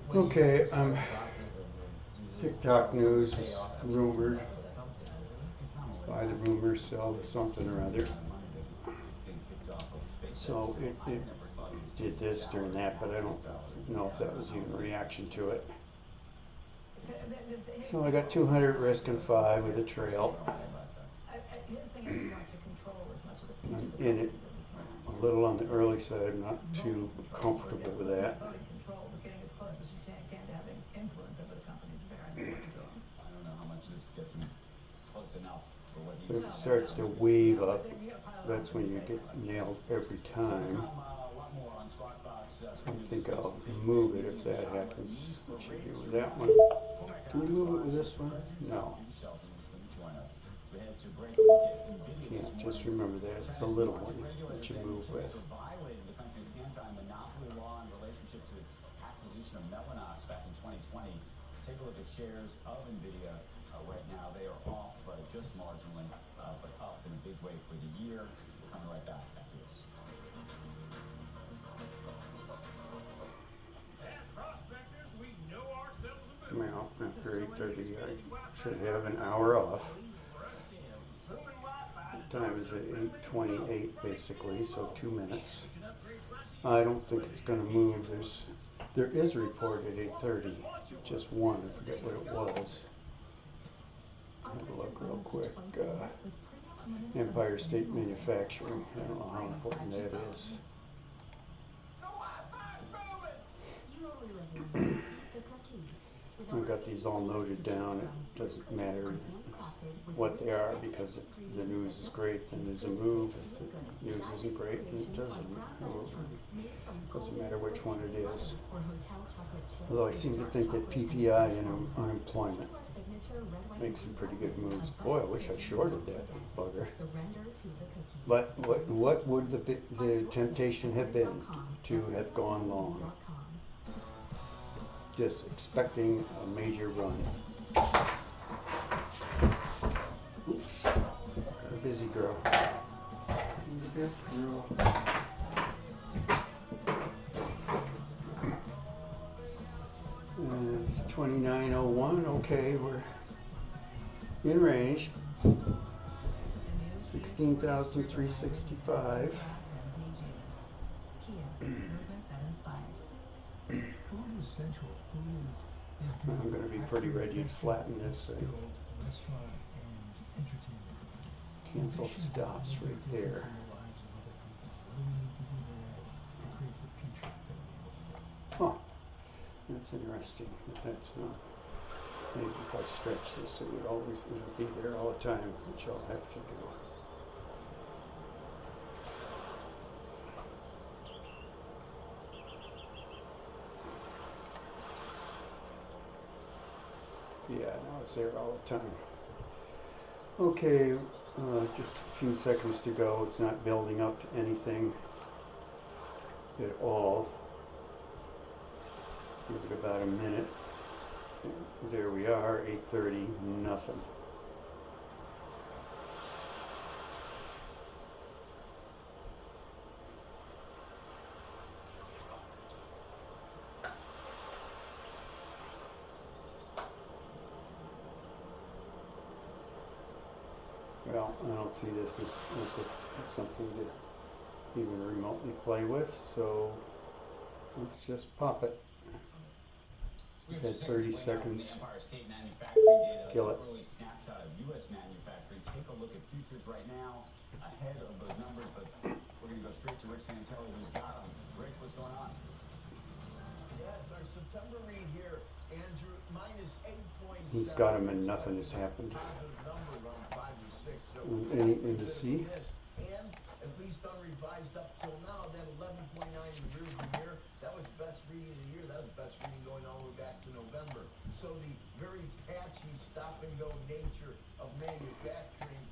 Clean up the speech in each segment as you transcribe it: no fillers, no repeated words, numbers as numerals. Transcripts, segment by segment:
Well, you got Okay, your sales doctors and your musicians TikTok all saying they news pay is off. I mean, it's rumored got to be something, isn't it? by the rumors sell There's a something or huge other. amount of money that this thing kicked off of SpaceX. So Now, I it never thought he was did taking this during salary, that, but I actual don't salary, know so if I don't that know was how even he a makes that reaction to change. it. I mean, his So I thing got is he 200 wants risk to. and 5 with a Of course, you trail. know all about that. His thing is he wants to control as much of the piece I'm of the in it companies as he can. a little on the early side, not Voting too control. comfortable It's with not that. voting control, but getting as close as you can to having influence over the companies is very important to him. I don't know how much this gets him close enough for what But he's if it No, no, starts no. to looking to wave see. But up, then you got to pile it on that's for a new when you get paper. nailed every Still to time. come, a lot more on Squawk Box So for you I this think week. I'll Some big Fed move it meeting if and that beyond, but happens. news for What should I do rates with your that one? money. From Can you economic move it with advisor this to one? President Trump, No. Judy Shelton, is going to join us as we head to break a look at NVIDIA this Can't. Just morning. remember that. It's a China's little market one regulator that you saying the move with. chipmaker violated the country's anti-monopoly law in relationship to its acquisition of Mellanox back in 2020. Take a look at shares of NVIDIA right now. They are off just marginally, but up in a big way for the year. We're coming right back after this. As prospectors, we know ourselves a boom. Well, after So when the 8:30, I Xfinity Wi-Fi should have market an comes hour on, off. we rush in. Booming Wi-Fi, The the time doors is are at booming and flowing 8:28 from basically, Xfinity so Mobile. 2 minutes. Yeah, you can upgrade twice a I year, don't think whether it's you're going a to geek move. or a geek. There is a Whoop, report whoop, at or you 8:30. just want your Just one. I there forget what you it go. was. Have a Upgrade your look real phone to quick. twice a year with premium unlimited from Empire Xfinity State Mobile. Manufacturing. Plus, I get don't a know how free important 5G that phone. is. The Wi-Fi's booming. You only live once. Eat the cookie. With I've over got these all 80 flavors noted to choose down. It from, new doesn't cookies matter are handcrafted with what they rich, are because dedicated if the ingredients news that is don't just great, then taste there's a good, they move. If feel good. the news Dive isn't into great, then it creations like doesn't. brown butter chunk, made from Doesn't Colvin matter split which one it cherry is. butter, or hotel chocolate chip Although I with seem to dark think that chocolate and PPI fresh and walnuts. unemployment Sizzler signature red, white, and makes some blue pretty good velvet, a moves. Boy, I buttery wish I cookie you shorted won't that forget. bugger. Surrender to the cookie. But Blue what would cookies. the Find your place temptation at have been rent.com. to That's have gone long, rentmobile.com. just expecting a major run? Oops, got a busy girl. Good girl. It's 29:01. Okay, we're in range. The new Kia Sportage Duramax with $16,365. S-Class MPG. Kia, movement that inspires. Food is sensual. Food is I'm beautiful. going to be pretty Actually, ready to that's what flatten this. helps build a restaurant and entertainment companies. Cancel Innovations that stops make a right difference there. in the lives of other people. What do we need to do today to create the future that we can look for? Huh, that's interesting. That's maybe if I stretch this, it'll be there all the time, which I'll have to do. Yeah, now it's there all the time. Okay, just a few seconds to go. It's not building up to anything at all. Give it about a minute. There we are, 8:30, nothing. Well, I don't see this as something to even remotely play with, so let's just pop it. We have Had 2 seconds 30 away now from the seconds. Empire State manufacturing data. It's Kill an it. early snapshot of U.S. manufacturing. Take a look at futures right now ahead of those numbers, but we're going to go straight to Rick Santelli, who's got them. Rick, what's going on? Yes, our September read here, Andrew, minus He's 8.7. got We them were and nothing has expecting a happened. positive number around 5 or 6, so Anything definitely a to bit of a see? miss. And at least unrevised up till now, that 11.9 in the rearview mirror, that was the best reading of the year. That was the best reading going all the way back to November. So the very patchy stop-and-go nature of manufacturing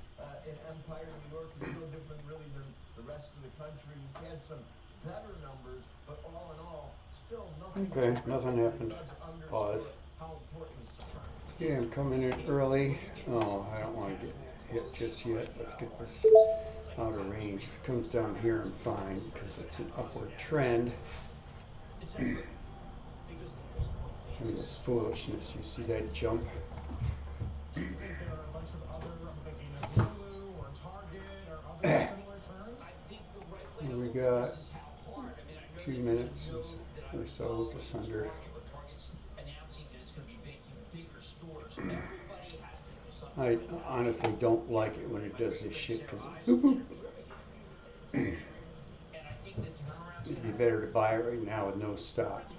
in Empire, New York is no different really than the rest of the country. We've had some better numbers, but all in all, still nothing Okay, terrific, nothing but it happened. does underscore Pause. how important the Okay, I'm coming in early. Oh, I don't want to get hit just yet. Let's get this out of range. If it comes down here, I'm fine because it's an upward trend. It's that quick. Because I mean, it's foolishness. You see that jump? Do you think there are a bunch of other, I'm thinking of Lulu or Target or other similar terms? I think the right way to We look at got this is how hard. I mean, I know 2 that minutes there's a note that I or was so, following just under. Target, where Target's announcing that it's going to be making bigger stores. Everybody has to do something I like that. honestly don't like it when it My does great this friend shit Sarah because Eisen did a clearing interview with David. And I think the turnaround's it'd going be to better to buy it right now with no stop. real.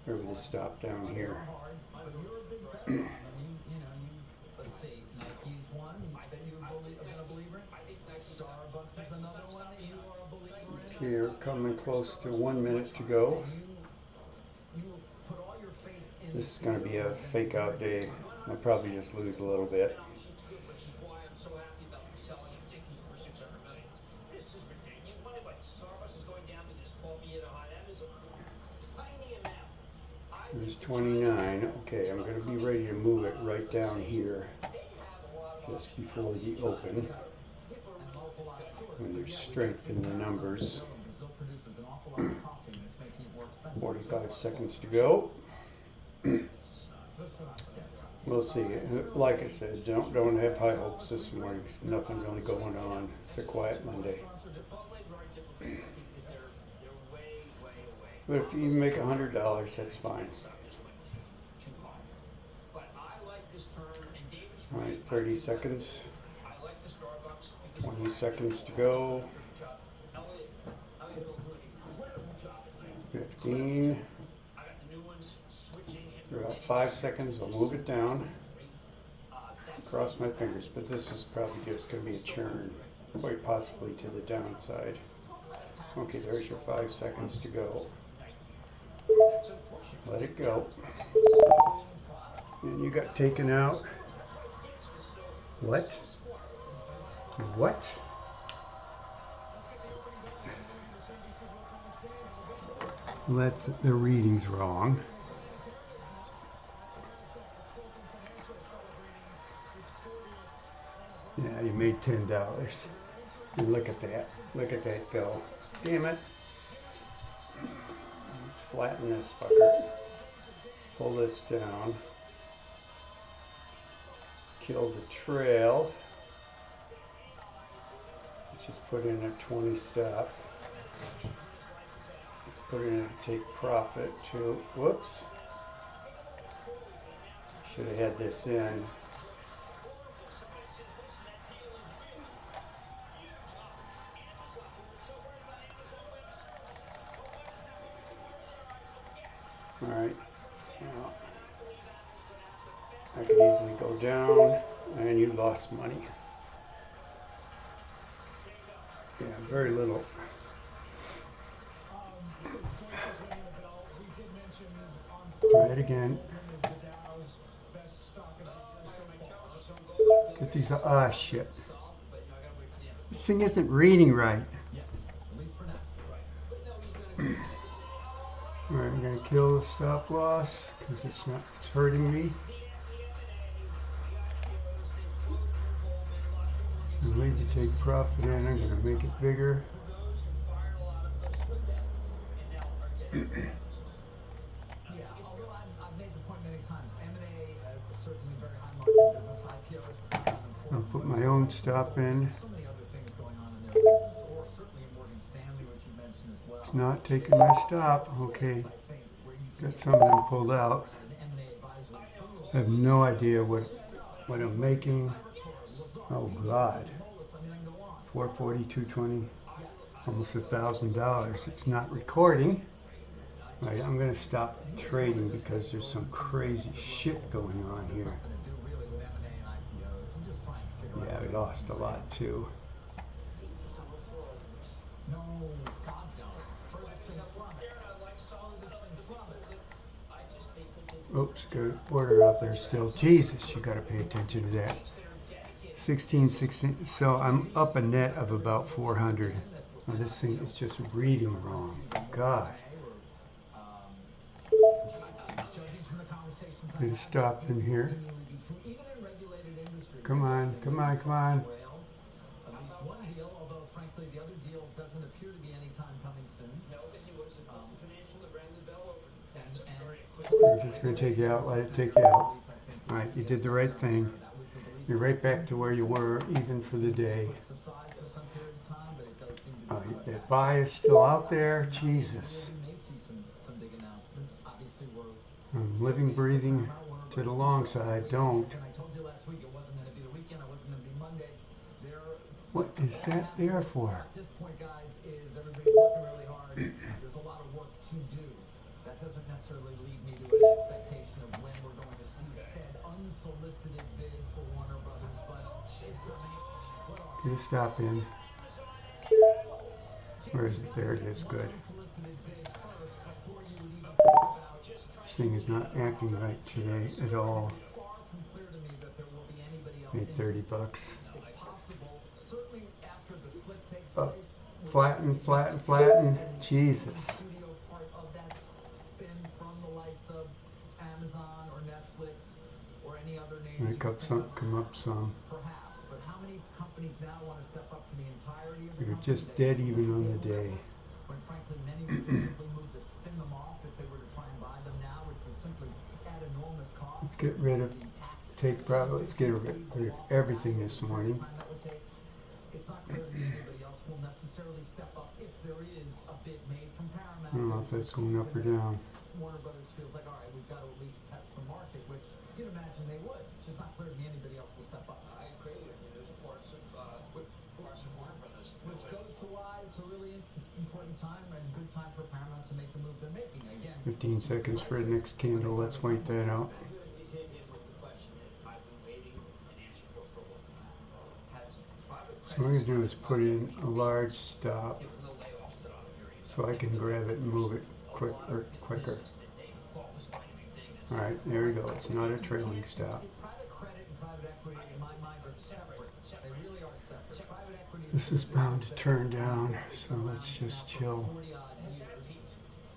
Or with a stop down They here. are hard, but you're a big better on them. You know, you, let's see, Nike's one that you've been a believer in. I think Nike's Starbucks is another one that you are a believer in. Okay, we're coming close to 1 minute to go. You put all your faith in This is going to be a fake out day. I'll probably just lose a little bit. balance sheet's good, which is why I'm so happy about the selling of Dickies for $600 million. This is ridiculous. You wonder what Starbucks is going down to this coffee in Ohio. That is a tiny amount. There's 29. Okay, I'm going to be ready to move it right down here just before the open. An awful lot of stores. When But there's yeah, we strength get in the tariffs on numbers. Brazil, and Brazil produces an awful lot of coffee, and it's making it more expensive. 45 seconds to go. We'll see. Like I said, don't have high hopes this morning. Nothing really going on. It's a quiet Monday. Chipotle, very difficult. I think that they're way, way away. But if you make $100, that's fine. Stock just went too high. But I like this turn, and David's All right. right, 30 seconds. I like the Starbucks because 20 seconds to go. Elliot will do an incredible job at night. 15. I got the new ones switching in For from about mini 5 to seconds, I'll just move it down. great. Cross my fingers, but this is probably just going to be a churn, quite possibly to the downside. Okay, there's your 5 seconds to go. That's unfortunate. Let it go. Target was selling product. And you got taken out. That's why Dick's was so What? smart. What? Let's get the opening bell this morning on this NBC Real-Time Exchange. A big move. Well, that's the reading's wrong. It's Atlantic Heritage Month at the Nasdaq. It's Fulton Financial celebrating its 40th anniversary. Yeah, you made $10. We're entering And look at that. Look at that go. Damn it. Let's flatten this fucker. Pull this down. Kill the trail. Let's just put in a 20 stop. Let's put in a take profit too. Whoops. Should have had this in. Somebody says, listen, that deal is big, huge. Amazon. We were so worried about Amazon Web Services. Oh, what is that? What was the word there? I forget. All right. I forget. Now, And I believe Apple's going to have the best. I could easily go down, and you lost money. There you go. Yeah, very little. Since Deutsch is ringing the bell, we did mention on Try Friday it again. Fulton is the Dow's best stock of the year so far. Get these. Ah, shit. But, I got to wait for the end. This thing isn't reading right. Yes, at least for now. Right. But no, he's done a great job. Listen, All right, I'm gonna kill the stop loss because it's hurting me. the M&A, the IPOs, they float through Goldman, Lockheed Morgan. And leave the take profit in. I'm gonna make it bigger. For those who fired a lot of slipped out and now are getting their bonuses. Yeah, although I've made the point many times, M&A certainly very high margin business. IPOs important. I'll put my own stop in. There's so many other things going on in their business, or certainly in Morgan Stanley, which you mentioned as well. It's not taking my stop. Okay, got some of them pulled out. I have no idea what I'm making. Oh God, 440, 220, almost $1,000. It's not recording. Right, I'm gonna stop trading because there's some crazy shit going on here. Yeah, we lost a lot too. No, God no. Furthest thing from it. Furthest thing from it. I just think that Oops, got an order out there still. Jesus, you gotta pay attention to that. 16, so I'm up a net of about 400. Now this thing is just reading wrong. God. Judging from the conversations Get a stop in here. Even in regulated industries. Come on, come on, come on. At least one deal, although frankly the other deal doesn't appear to be any time coming soon. No, but he was at Fulton Financial that rang the bell open. That's a very quick If it's going to take you out, let it take you out. All right, you did the right thing. You're right back to where you were, even for the day. That buy is still out there. Jesus. I'm living, breathing to the long side. Don't. And I told you last week it wasn't going to be the weekend. It wasn't going to be Monday. What is that there for? At this point, guys, is everybody's working really hard. There's a lot of work to do. That doesn't necessarily lead me to an expectation of when we're going to see said unsolicited bid for Warner Brothers, but it's coming. What auction? You stop in. Where is it? There it is. Good. Unsolicited bid first before you would even think about. This thing is not acting right today at all. Far from clear to me that there will be anybody else Made 30 bucks. It's possible, certainly after the split takes Up. place. Flatten, flatten, flatten. Jesus. Studio part of that spin from the likes of Amazon or Netflix or any other names. Make up some, come up some. Perhaps, but how many companies now want to step up to the entirety of the You're company? just dead even on the day. When frankly many would just simply move to spin them off if they were to try and buy them now, which would simply add enormous cost. Let's get rid of, take profit, let's get rid of everything this morning. It's not clear to me anybody else will necessarily step up if there is a bid made from Paramount. I don't know if that's going up or down. Warner Brothers feels like, all right, we've got to at least test the market, which you'd imagine they would. It's just not clear to me anybody else will step up. I agree with you. There's parts of Warner Brothers. Which goes to why it's a really important time and good time for Paramount to make the move they're making. Again, 15 seconds for the next candle. Let's wait that out. I'm going to hit him with the question that I've been waiting an answer for a long time. Has private So what I'm credit going to do is put in a large stop given the layoffs that I'm hearing about, so I can grab it and move it quicker. business that they thought was going to be big? All right, there we go. It's not a trailing stop. Private credit and private equity, in my mind, are separate. They really are separate. Private equity This is bound to turn down, so let's just chill. 40-odd years.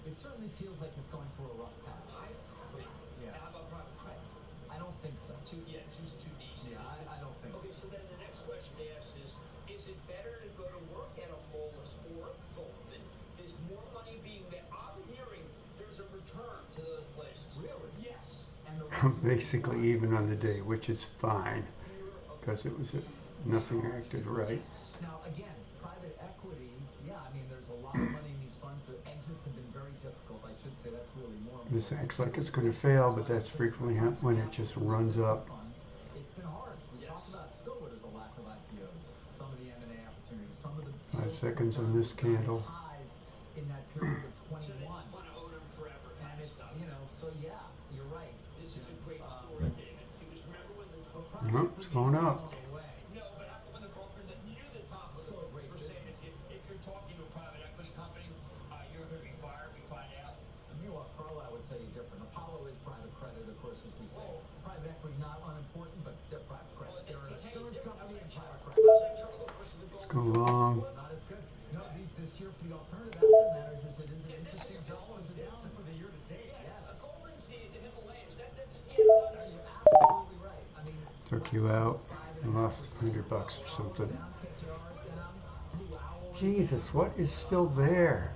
It certainly feels like it's going through a rough patch. I agree. Yeah. How about private credit? I don't think so. Too niche. Yeah, I don't think so. Okay, so then the next question to ask is it better to go to work at a Moelis or a Goldman? Is more money being made? I'm hearing there's a return to those places. Really? Yes. And I'm basically even on the day, which is fine because it was nothing acted right. Now, again, private equity, yeah, I mean, there's a lot of money in these funds. The exits have been very difficult. I should say that's really more important. This acts like it's going to fail, but that's frequently when it just runs up. It's been hard. We talked about still where there's a lack of IPOs. Some of the M&A opportunities, some of the 5 seconds on this candle. Highs in that period of 21. So they just want to own them forever kind And of it's, stuff. so yeah, you're right. This is a great story, David, because remember when the Nope, it's going up. No, but how come when the broker that knew the top of the brokers were saying if you're talking to a private equity company, you're going to be fired, we find out? Meanwhile, Carlisle would tell you different. Apollo is private credit, of course, as we say. Private equity, not unimportant, but they're private credit. Well, they're an assurance company and private credit. How's that Charlo versus the Let's Goldman go long. Not as good. No, this year for the alternative asset managers, it is an interesting. Charlo's down for the year to date. Yeah, Yes. Goldman's the Himalayas. That's the You're absolutely right. I mean, Took you out. You lost $100 or something. down, KKR is down. Blue Owl is Jesus, down. what is still there?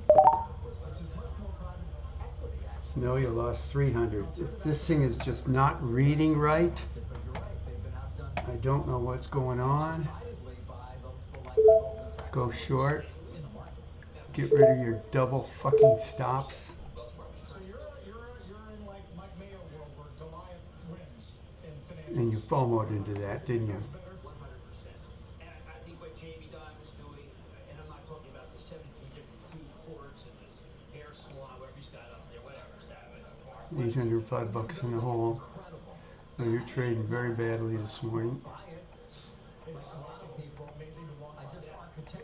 Which is much more private equity, actually. No, you lost 300. This thing is just not reading right. But you're right, they've been outdone I don't know what's going on. decidedly by the likes of Goldman Sachs. Let's go short. In the market. Get rid of your double fucking stops. So you're in like Mike Mayo world where Goliath wins in financials. And you FOMO'd into that, didn't you? 100%. And I think what Jamie Dimon is doing, and I'm not talking about the 17 different food courts and this hair salon, whatever he's got up there, whatever, Sabbath, Park. $805 in the hole. So you're trading very badly this morning. Like a lot of people, amazing to walk by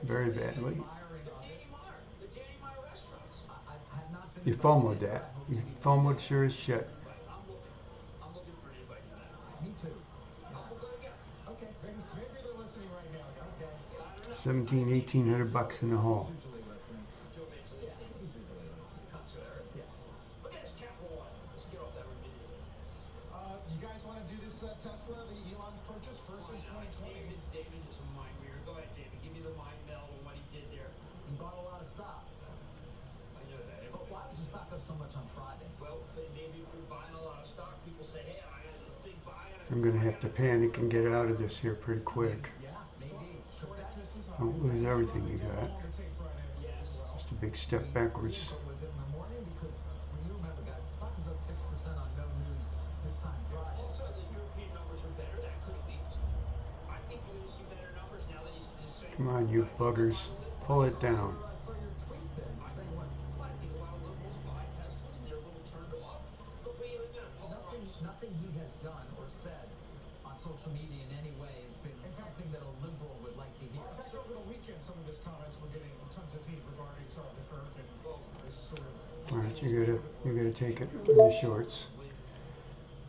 Very badly. The Danny Meyer restaurants. I have not been. You FOMO'd that. You FOMO'd sure as shit. Right. I'm looking for an invite for that. Me too. We'll go together. Okay. Maybe they're listening right now, guys. Okay. I don't know. 17, $1,800 in the hole. Usually listening. Joe Mitchell. Yeah, usually really listening. The consuelo. Yeah. Look at this Capital One. Let's get off that video. You guys want to do this Tesla, the Elon's purchase first since 2020? David is a mind reader. Go ahead, David. Give me the mind meld on what he did there. He bought a lot of stock. I know. do that. But why was the stock up so much on Friday? Well, maybe if you're buying a lot of stock, people say, hey, I got this big buy. I'm gonna have to panic and get out of this here pretty quick. Yeah, maybe. Short interest is high. Don't lose everything you Get a got. little on the tape Friday Yes. as well. Just a big step We backwards. did, but was it in the morning? Because when you remember, guys, the stock was up 6% on no news this time Friday. Also, the European numbers are better. That could have leaked. I think you're going to see better numbers now that he's saying. Come on, you I think a buggers. lot of liberals. Pull it down. I saw your tweet there. You're saying what? Well, I think a lot of liberals buy Teslas and they're a little turned off. Look, what do you live in a polarized? Nothing he has done or said on social media in any way has been something that a liberal would like to hear. In fact, over the weekend, some of his comments were getting tons of heat regarding Charlie Kirk and this sort of. All right, you gotta take it in the shorts. With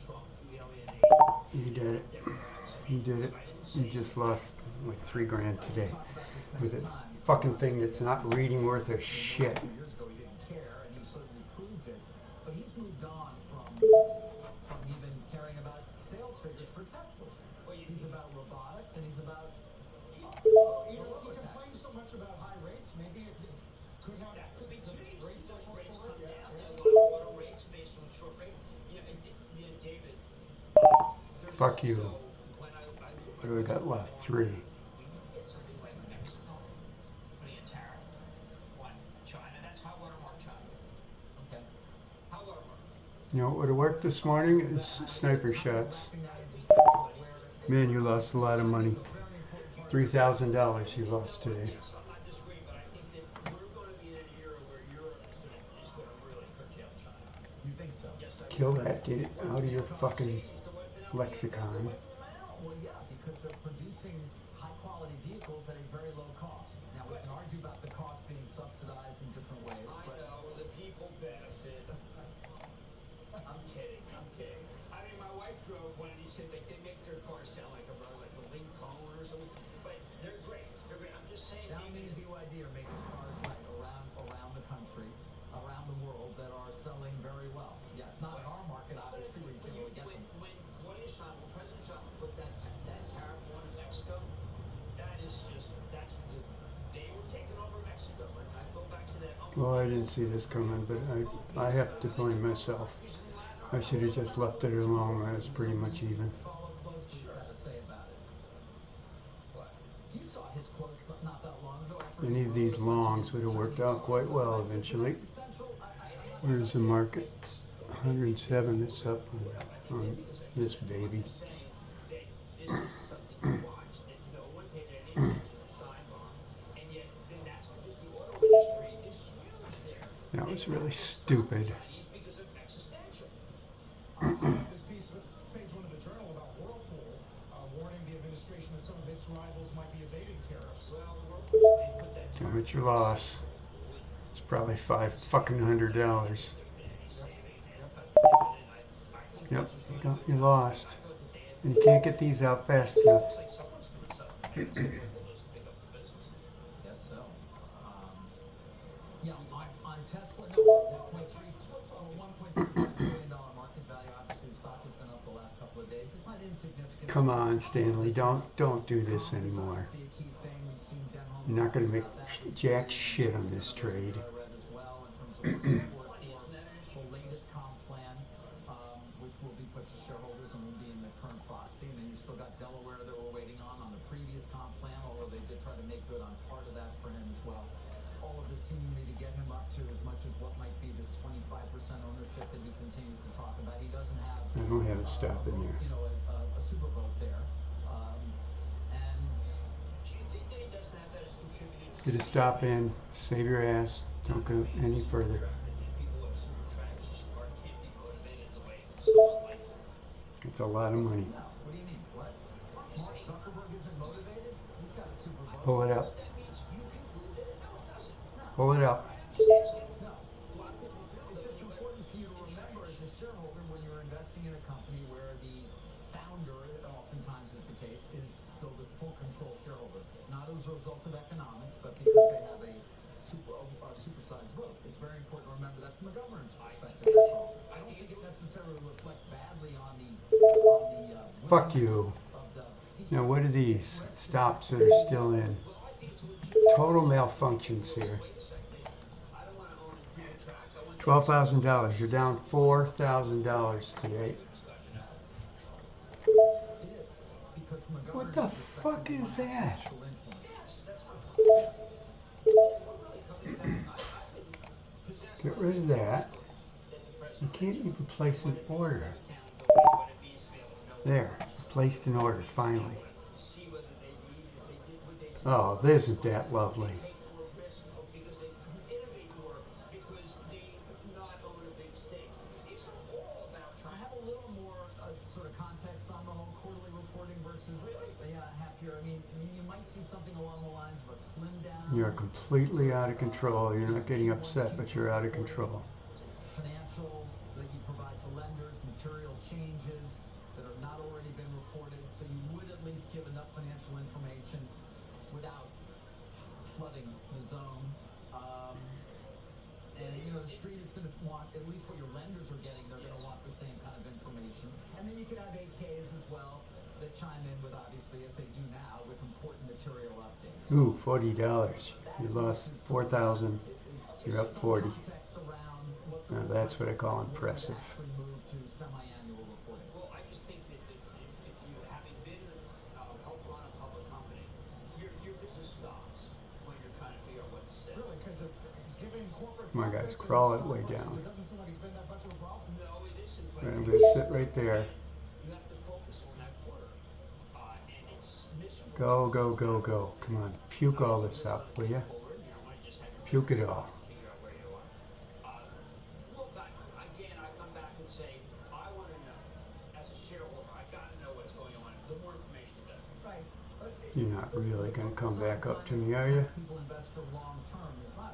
Trump, in You did it. Democrats. You did it. I didn't say You just lost like $3 grand today Talked about this many with a times. fucking thing that's not reading worth a shit. 2 years ago, he didn't care, and he certainly proved it. But he's moved on from even caring about sales figures for Teslas. He's about robotics, and he's about Although he complains so much about high rates, maybe it could have that could be the too. You've rate seen those cycle rates story. come Yeah, down. yeah. A lot of auto rates based on short rate. David. There's Fuck you. also when I look What at do I what's got going left? on 3. when you get somebody like Mexico putting a tariff on China, that's high watermark China. okay. High watermark. You know what would have worked this morning is sniper How are you shots. wrapping that into Tesla, where Man, you lost a lot of money. China's a very important part of $3,000 you lost today. Yes, I'm not disagreeing, but I think that we're going to be in an era where Europe is going to really curtail China. You think so? Yes, I Kill do. that. Get it out of your fucking Mercedes, they're wiping out lexicon. They're wiping them out. Well, yeah, because they're producing high-quality vehicles at a very low cost. Now, we can argue about the cost being subsidized in different ways. I know, the people benefit. I'm kidding. I mean, my wife drove one of these things. Like, they make their cars sound like the Lincoln or something. But they're great. I'm just saying. Xiaomi and BYD are making cars around the country, around the world that are selling very well. Yes, not in our market, obviously, where you can't really get them. When President Trump put that tariff on in Mexico, they were taking over Mexico. And I go back to that Well, I unbelievable. didn't see this coming, but I have to blame myself. I should have just left it alone when it's pretty much even. Follow closely what he's got to say about it. What? You saw his quotes not that long ago. After Any of these longs would have worked out quite well eventually. Where's the market? 107. It's up on this baby. I'm just saying that this is something to watch that no one paid any attention to Scheinbaum, and yet then that's because the auto industry is huge there. That was really They have to stop the stupid. Chinese because of existential. How about this piece, page 1 of the Journal about Whirlpool, warning the administration that some of its rivals might be evading tariffs. Well, Whirlpool, they put that How tariff much you in place lost? with It's probably $500. if there's been any saving, they have cut the dividend. I think Yep, Rich was doing a good you job. lost. I thought that they had. And you can't get these out fast It enough. looks like someone's doing something to make it so Whirlpool doesn't pick up the business. Guess so. Yeah, on Tesla, no, we're $1.35 billion market value. Obviously, the stock has been up the last couple of days. It's not insignificant. Come on, Stanley, don't do this anymore. Obviously a key thing. We've seen Denholm You're not going to talking make about that jack recently, shit and on that this was another trade. that I read as well in terms of her support Funny, for isn't that an the interesting latest comp plan, which will be put to shareholders and will be in the current proxy. And then you still got Delaware that we're waiting on the previous comp plan, although they did try to make good on part of that for him as well. All of this seemingly to get him up to as much as what might be this 25% ownership that he continues to talk about. He doesn't have I don't have a stop in there. a super vote there. And Do you think that he doesn't have that as contributed to Get a stop in, save your ass, don't go any further. And people who have super PACs just can't be motivated the way someone like. It's a lot of money. no, what do you mean? What? Well, I'm just Mark saying. Zuckerberg isn't motivated? He's got a super vote. Pull it out. That means you conclude that no, it doesn't. No. Pull it out. I'm just asking. No. A lot of people feel It's just differently, but important for you to remember as a shareholder when you're investing in a company where the founder, oftentimes is the case, is still the full control shareholder. Not as a result of economics, but because they have a supersized vote. It's very important to remember that from a governance perspective. That's all. I don't think it necessarily reflects badly on the Fuck you. of the CEO. Now what are these stops that are still in? well, I think it's legit. Total malfunctions here. Wait a second. I don't want to own $12,000. You're down $4,000 today. It is. Because from a What governor's the perspective, fuck you is want to have that? social influence. Yes, that's my point. Yeah. We're really coming back. I've been possessed Get by rid this of power that. story that the You president can't mentioned. even place What an it means to order. have accountability, what it means to be able to know where There. money is going, Placed an what it order, means to be finally. able to see whether they need, if they did, would they do Oh, more in a isn't situation, that lovely? they take more risk because they innovate more, because they not own a big stake. These are all about I trying. have a little more sort of context on the whole quarterly reporting versus Really? half year. I mean, you might see something along the lines of a slim down. You're completely out of control. You're not getting Q1, upset, but you're Q2 out of reporting, control. financials that you provide to lenders, material changes that have not already been reported. So you would at least give enough financial information without flooding the zone. And, you know, the street is going to want at least what your lenders are getting. They're going to want the same kind of information. And then you could have 8Ks as well that chime in with, obviously, as they do now, with important material updates. Ooh, $40. You lost 4,000. You're up 40. Now that's what I call impressive. Actually move to semi-annual reporting. Well, I just think that if you, having been help run a public company, your business stops when you're trying to figure out what to say. Really, because giving corporate Come on, guys, profits and crawl it stock way prices, down. it doesn't seem like it's been that much of a problem. No, it isn't. But I'm going to sit right there. you have to focus on that quarter, and it's miserable. Go, go, go, go. Come on, puke all this Really up, want to will think you? forward. You don't want to just have your Puke business it all. stop and figure out where you are. Look, again, I come back and say, I want to know, as a shareholder, I got to know what's going on. The more information, the better. Right. But You're not really going to come focus on back up to trying me, are you? People invest for long term is not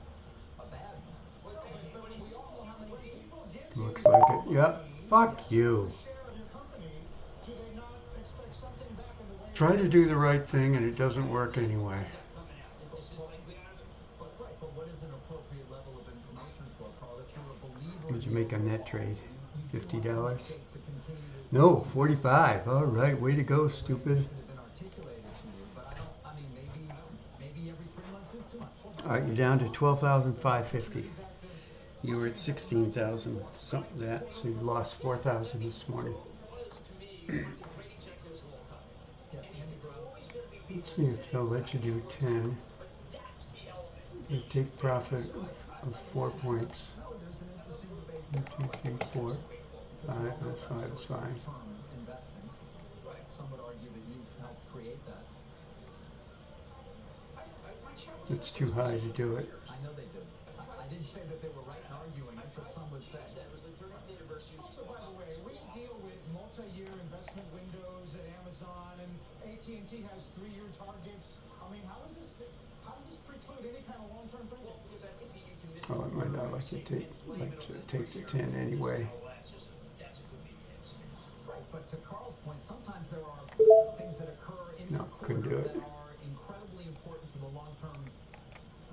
a bad one. But we all know how many People give Looks you like it. money Yep. Fuck to you. own a share of your company, do they not expect something back in the way of Try to do the right thing and it doesn't work anyway. You got coming out. This is like, we got to. But what is an appropriate level of information flow, Carl? If you're a believer, Did you make on that trade? you do want some $50? updates that continue to No, 45. All right, way to go, stupid. should have been articulated to you. But I mean, maybe every 3 months is too much. All right, you're down to 12,550. You were at 16,000 something that, so you lost 4,000 this morning. Grove was, to me, one of the great executives of all time. Yes, And he said there are always going to be people Let's see who if say they'll they let you do can't work 10. but that's the element. They take profit of 4 points. No, there's an interesting debate 1, there. 2, 3, 4, Because 5. we all know That's about 5. It's fine. short-term investing. Right. Some would argue that you've helped create that. My shareholders It's too high to do it. I know they do. I didn't say that they were right in arguing it, but some would say. That. It was the 30th anniversary of Also, by the way, we deal with multi-year investment windows at Amazon, and AT&T has 3-year targets. I mean, how does this preclude any kind of long-term thinking? Well, because I think that you can miss Oh, it might not like to take the 10 anyway. That's a convenient excuse. Right, but to Carl's point, sometimes there are things that occur in No, the couldn't quarter do it. that are incredibly important to the long-term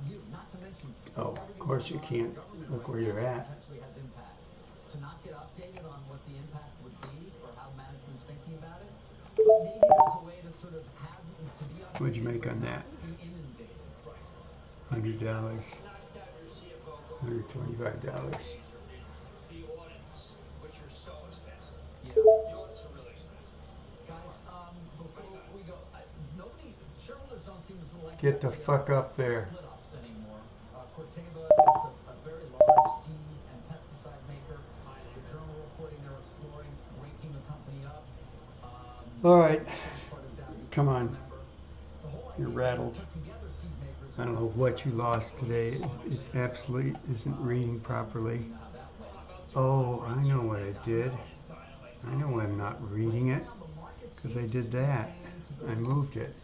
view. Not to mention Oh, of everything course going you on in can't. the government Look right where now you're that at. potentially has impacts. To not get updated on what the impact would be or how management's thinking about it. But maybe there's a way to sort of have to be updated. What'd you make on that? Be inundated. Right. $100. Not to have your CFO go $125. days or the audits, which are so expensive. Yeah. The audits are really expensive. Guys, before we go, shareholders don't seem to like Get the fuck up there. split-offs anymore. Corteva, it's a very large seed and pesticide maker. The journal reporting they're exploring breaking the company up. All right, As part of Dow come on. member. The whole You're idea rattled. put together seed makers. I don't know what you lost today. It absolutely isn't reading properly. Oh, I know what I did. I know why I'm not reading it. Because I did that. I moved it.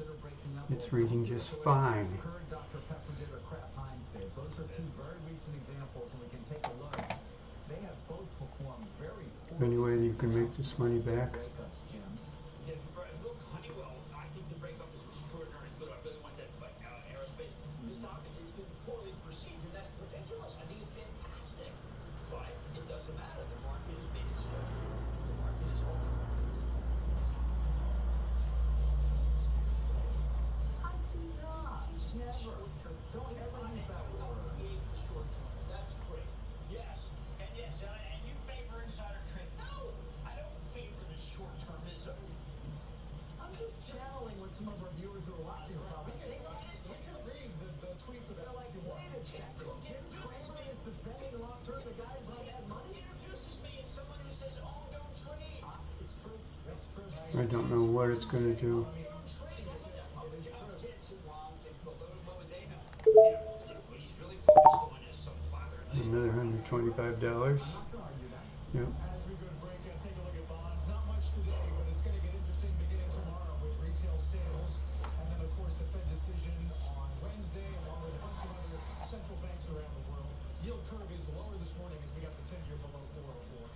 It's reading just fine. Dr. Pepper did or Kraft Heinz did. Those are two very recent examples, and we can take a look. They have both performed very poorly. Any way that you can make this money back? Breakups, Jim. Yeah, look, Honeywell, I think the breakup is extraordinarily good. I really want that aerospace. This stock, it's been poorly perceived, and that's ridiculous. I think it's fantastic. But it doesn't matter. The market has made its judgment. The market is ultimately. I do not. It's just Never. short term. Don't ever use that word. I'll create the short term. That's great. Yes, Tim Cook Jim Cramer is defending long-term the guys on Tim that Cook money? introduces me as someone who says own, don't trade. It's true. It's true. I don't know what it's going to do. Own, don't trade. That's what It is true. Tim wrong, Tim Cook. What would they know? You know, what he's really focused on is some $500 million. Another $125. I'm not going to argue that. Yep. As we go to break, take a look at bonds. Not much today, but it's going to get interesting beginning tomorrow with retail sales. And then, of course, the Fed decision on Wednesday, along with a bunch of other central banks around the world. Yield curve is lower this morning as we got the 10-year below 404.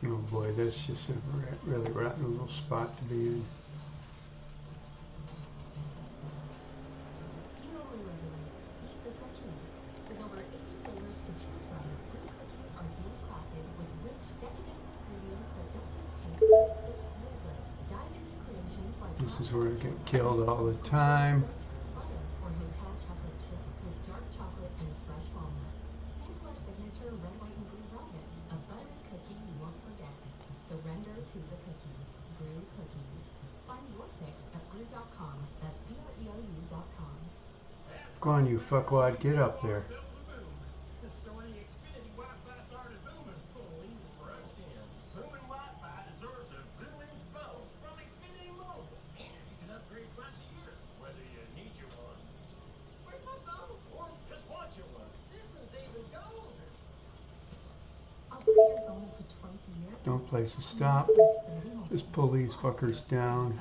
Oh boy, that's just a really rotten little spot to be in. Dear Millennials, eat the cookie. With over 80 flavors to choose from, Brew cookies are handcrafted with rich, decadent ingredients that don't just taste good, they feel good. Dive into creations like This is brown where I butter get chip killed made all from the Hawaii's time. century butter, or hotel chocolate chip with dark chocolate and fresh walnuts. Sample our signature red, white, and blue velvet, a buttery cookie you won't forget. Surrender to the cookie. Brew cookies. Find your fix at brew.com. That's BREOU.com. Go on, you fuckwad, get up there. So when the Xfinity Wi-Fi started booming, holy rush him. Booming Wi-Fi deserves a booming phone from Xfinity Mobile. And you can upgrade twice a year, whether you need you one, where's my phone? Or just want you one. This one's even golden. Upgrade your phone up to twice a year. Don't place a stop. Just pull these fuckers down.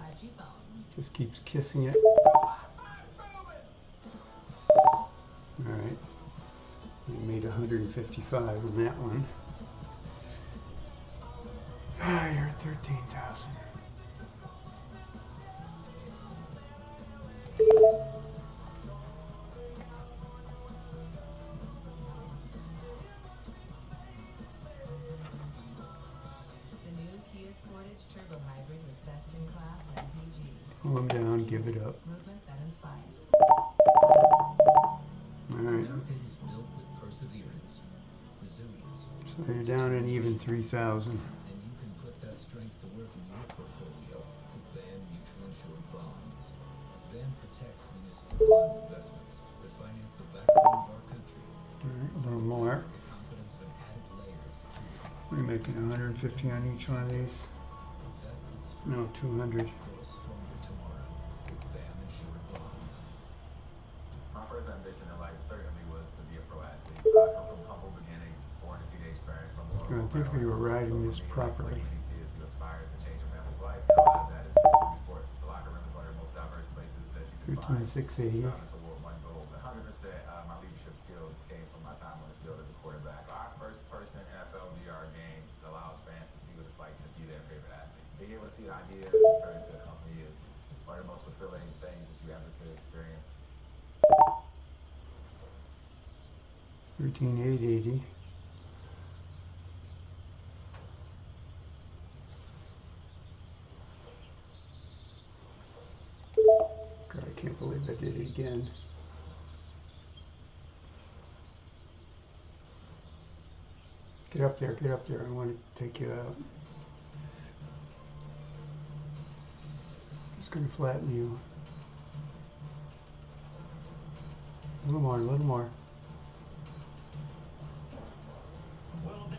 Just keeps kissing it. Alright. We made 155 on that one. Ah, you're at 13,000. The new Kia Sportage Turbo Hybrid with best-in-class MPG. Pull them down, give it up. Movement that inspires. Alright. America is built with perseverance, resilience. So you're down an even 3,000. And you can put that strength to work in your portfolio with BAM Mutual Insured Bonds. BAM protects municipal bond investments that finance the backbone of our country. Alright, a little more. With the confidence of an added layer of security. We're making 150 on each one of these. Invest with strength. No, 200. For a stronger tomorrow with BAM Insured Bonds. My first ambition in life certainly was to be a pro athlete. I come from humble beginnings, born in teenage parents from Baltimore, I think we were Maryland. riding So this for me, properly. like many kids who aspire to change a family's life, a lot of that is through sports. The locker room is one of the most diverse places that you can find. 13,680. Striving toward one goal. 100%, my leadership skills came from my time on the field as a quarterback. Our first-person NFL VR game that allows fans to see what it's like to be their favorite athlete. Being able to see an idea turn into a company is one of the most fulfilling things that you ever could experience. 13,880. God, I can't believe I did it again. Get up there, get up there. I want to take you out. Just going to flatten you. A little more, a little more.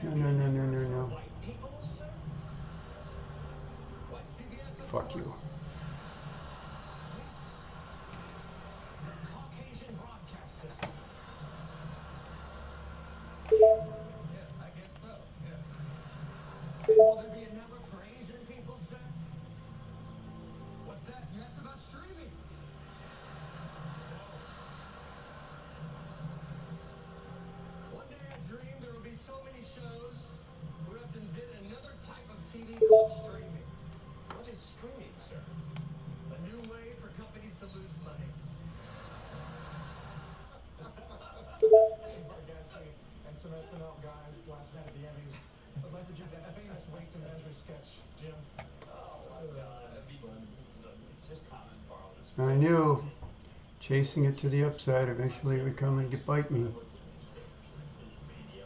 No, no, no, no, no, no. White people, sir? Why, CBS, of Fuck you. course. Yes. The Caucasian Broadcast System. Yeah, I guess so, yeah. And will there be a network for Asian people, sir? What's that? You asked about streaming. No. One day I dreamed there would be so many shows, we would have to invent another type of TV called streaming. What is streaming, sir? A new way for companies to lose money. Hey, Bargatze and some SNL guys last night at the Emmys. I'd like for Jim, that famous weights and measure sketch, Jim. Oh my God, that'd be fun. It's just common parlance. I knew. Chasing it to the upside, eventually it would come and bite me. I worked in newspapers and in news media.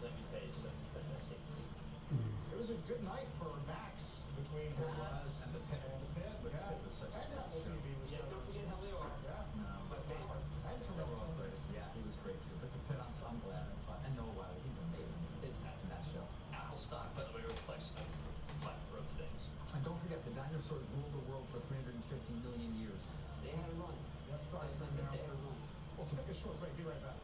Let me tell you something, it's the best thing to do. It was a good night for Max between her multi-million years. They had a run. Yep, sorry, it's been there. They had a run. We'll take a short break. Be right back.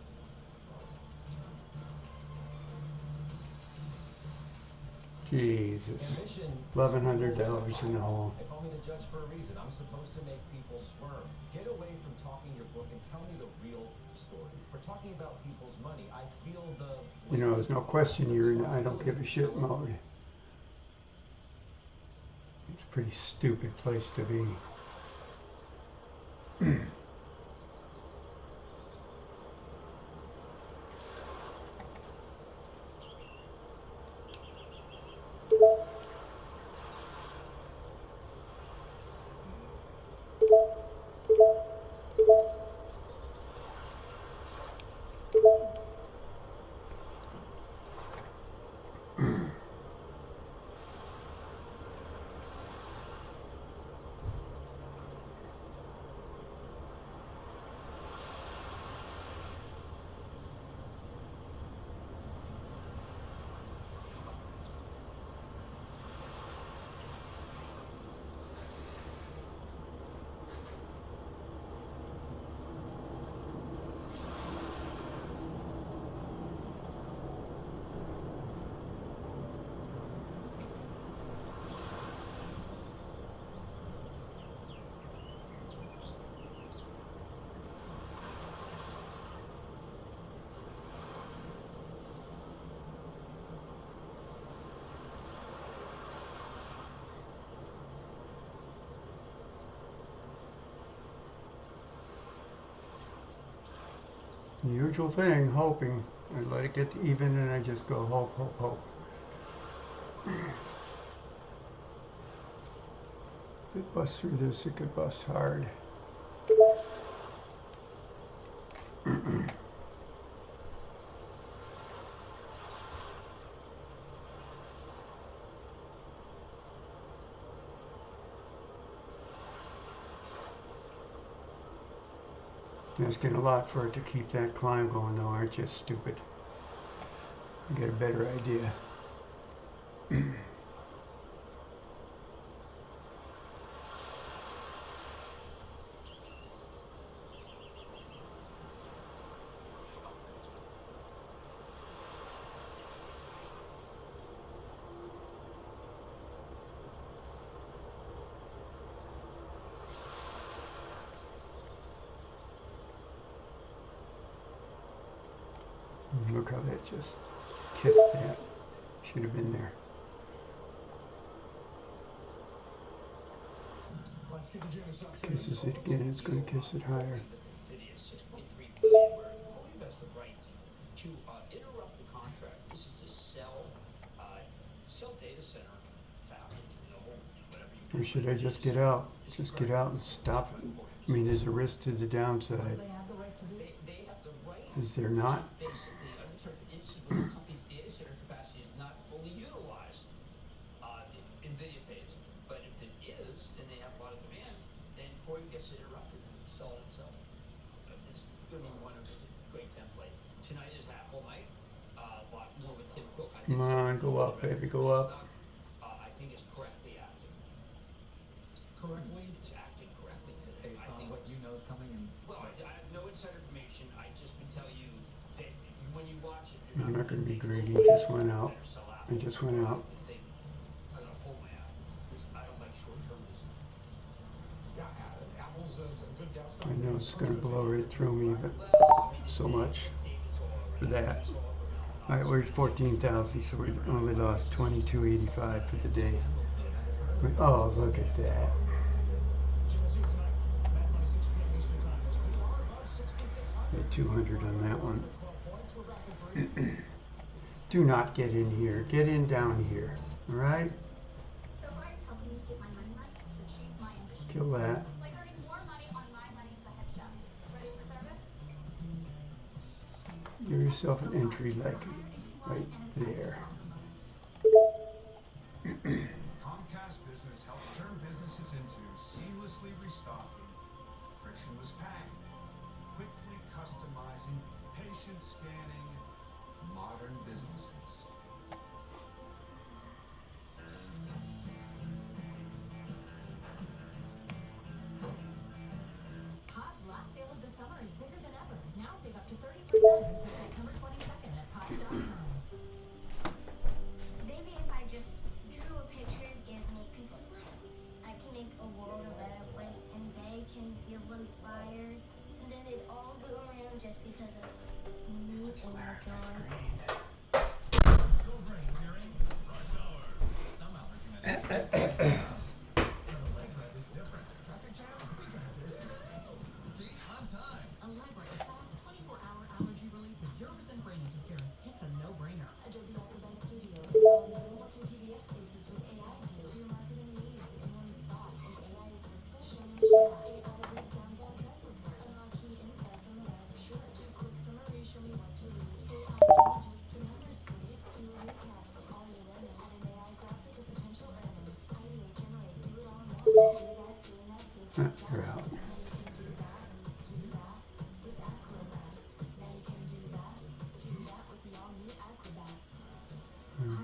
Jesus. Ambition is $1,100 in the hole. They call me the judge for a reason. I'm supposed to make people squirm. Get away from talking your book and tell me the real story. We're talking about people's money. I feel the You know, there's no question you're in I don't give a shit mode. It's a pretty stupid place to be. The usual thing, hoping. I let it get to even and I just go hope, hope, hope. If it busts through this, it could bust hard. Asking a lot for it to keep that climb going though, aren't you stupid? You get a better idea. Look how that just kissed that. Should have been there. Let's get to Janice up. Kisses it again, it's going to kiss it higher. With NVIDIA, $6.3 billion, where Boeing has the right to interrupt the contract. This is to sell data center to Apple, the whole whatever you. Or should I just get out? Just get out and stop it. I mean, there's a risk to the downside. What do they have the right to do? They have the right. Is there not? To basically, under certain instances, when the company's data center capacity is not fully utilized, NVIDIA pays. But if it is, and they have a lot of demand, then Corey gets to interrupt it and sell it itself. It's going to be it's a great template. Tonight is Apple night. A lot more with Tim Cook. I think Come on, go up, baby, go up. stock, I think is correctly acting. Correctly? It's acting correctly today. Based on what you know is coming in. Well, I have no inside information. I just would tell you that when you watch it, you're I'm not not going to be think, greedy. oh, It just went out. better sell It Apple. just went out. You think, I'm going to hold my Apple because I don't like short-termism. Yeah, Apple's a good Dow stock. I know it's going to blow right through me, but so much for that. All right, we're at 14,000, so we only lost 22.85 for the day. Oh, look at that. Jim will see you tonight. Mad Money, 6 p.m. Eastern Time. It's VR above 6,600. Made 200 on that one. 12 points. We're back in 3. Do not get in here. Get in down here. All right? SoFi is helping me get my money right to achieve my ambitions. Kill that. Like earning more money on my money as a head chef. Ready for service? Give yourself an entry like right there. Comcast Business helps turn businesses into seamlessly restocking, frictionless paying, quickly customizing, patient scanning, modern businesses. Save up to 30% until September 22nd at pies.com. Maybe if I just drew a picture and make people smile, I can make a world a better place and they can feel inspired. And then it all go around just because of me and my drawing. Your brain hearing rush hour. Some allergy medications can make you drowsy, but Allegra is different. Traffic jam? We got this. See, on time. Allegra is fast 24-hour allergy relief with 0% brain interference. It's a no-brainer. Adobe Acrobat Studio is all new. What can PDF spaces with AI do for your marketing needs in one spot? An AI assistant? Show me chat. AI breakdowns on trend reports. Unlock key insights on the rise of shorts. Do quick summary, show me what to read. AI images, the numbers please. Do a recap of all your learning. Add an AI graphic of potential earnings. Ideate, generate, do it all in one. Do that, doing that, did that, You're gotcha. out. Now you can do that with Acrobat. Now you can do that with the all-new Acrobat.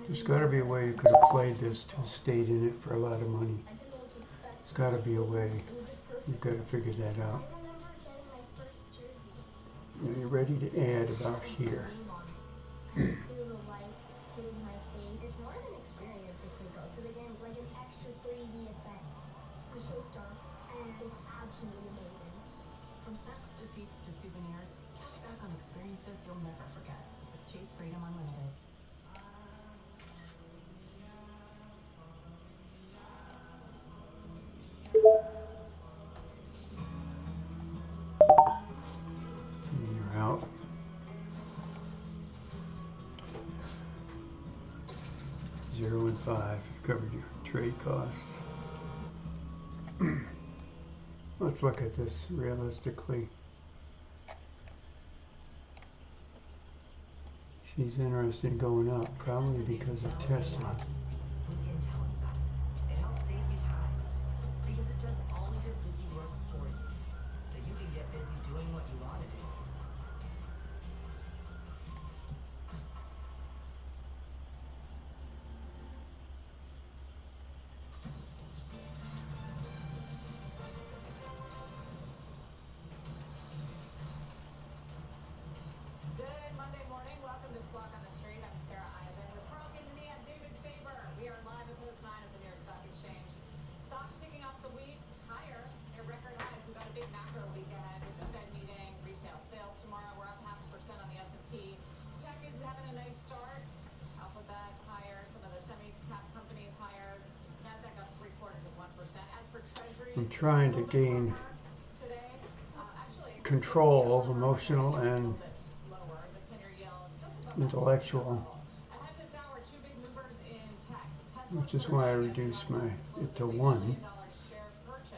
There's got to be a way you could have played this to stayed in it for a lot of money. I didn't know what to expect. There's got to be a way. It was just perfect. You've got to figure that out. I remember getting my first jersey. Now you're ready to add about here. I could feel the lights hitting my face. It's more of an experience if we go to the game, like an extra 3D effect. The show starts and it's absolutely amazing. From snacks to seats to souvenirs, cash back on experiences you'll never forget with Chase Freedom Unlimited. And you're out. Zero and five. Covered your trade costs. Let's look at this realistically. She's interested in going up, probably because of Tesla. With Intel inside. It helps save you time because it does all your busy work for you, so you can get busy doing what you want to do. Good Monday morning. Welcome to Squawk on the Street. I'm Sarah Eisen with Carl Quintanilla and David Faber. We are live at Post 9 at the New York Stock Exchange. Stocks kicking off the week higher at record highs. We've got a big macro week ahead with the Fed meeting, retail sales tomorrow. We're up 0.5% on the S&P. Tech is having a nice start. Alphabet higher. Some of the semi-cap companies higher. NASDAQ up 0.75%. As for Treasuries, I'm trying to gain today, actually control, emotional and lower. The 10-year yield just above intellectual, ahead this hour, two big movers in tech. Tesla which is why I reduced it to 1. share purchase,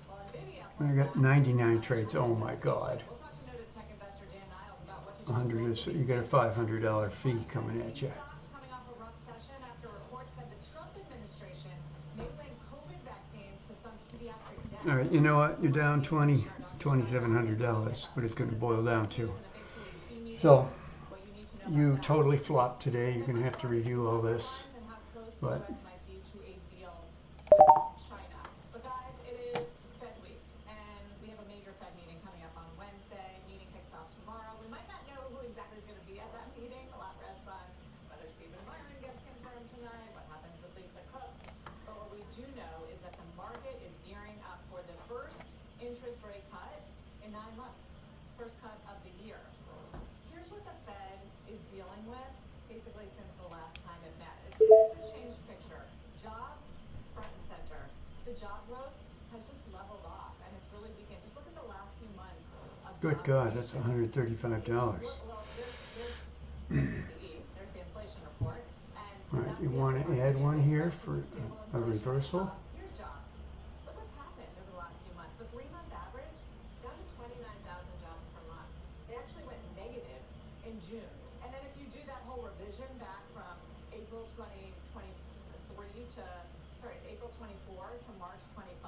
while Nvidia I got 99 trades. Oh my God. We'll talk to noted tech investor Dan Niles about what to do. 100 is, you get a $500 fee coming at you. Stocks coming off a rough session after reports said the Trump administration may link COVID vaccines to some pediatric deaths. All right, you know what? You're down $2,700, what it's going to boil down to. So, you totally flopped today. You're going to have to review all this. But might be to a deal with China. But guys, it is Fed week, and we have a major Fed meeting coming up on Wednesday. Meeting kicks off tomorrow. We might not know who exactly is going to be at that meeting. A lot rests on whether Stephen Byron gets confirmed tonight, what happens with Lisa Cook. But what we do know is that the market is gearing up for the first interest rate cut in 9 months. First cut of the year. Here's what the Fed is dealing with, basically since the last time it met. It's a changed picture. Jobs, front and center. The job growth has just leveled off, and it's really weakened. Just look at the last few months of good God, that's $135. Well, there's the PCE, there's the inflation report, and All right, that's you the want other to part. add one here for Stable a inflation and reversal? jobs. Here's jobs. Look what's happened over the last few months. The 3-month average down to 29,000 jobs per month. They actually went negative in June. And then if you do that whole revision back from April 24 to March 25,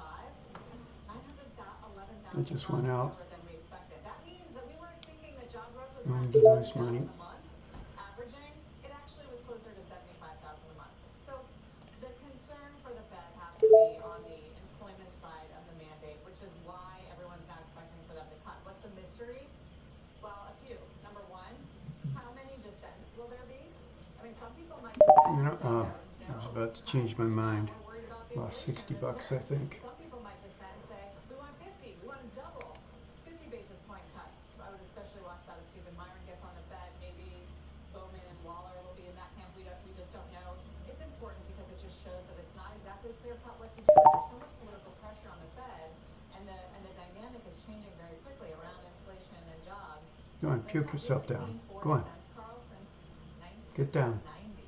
911,000 It just jobs went out. fewer than we expected. That means that we weren't thinking that job growth was Going around to lose 200,000 money. a month, averaging. It actually was closer to 75,000 a month. So the concern for the Fed has to be on the employment side of the mandate, which is why everyone's now expecting for them to cut. What's the mystery? Well, a few Some people might defend You and know, say I was no, about to cut. change my mind. We're worried about the Lost inflation, 60 the bucks, I tariffs. think. Some people might defend and say we want 50, we want to double. 50 basis point cuts. I would especially watch that if Stephen Myron gets on the Fed. Maybe Bowman and Waller will be in that camp. We just don't know. It's important because it just shows that it's not exactly clear cut what to do, and there's so much political pressure on the Fed, and the dynamic is changing very quickly around inflation and jobs. Go on, We puke yourself haven't down. seen 40 Go on. cents, Carl, since Get down. 1990.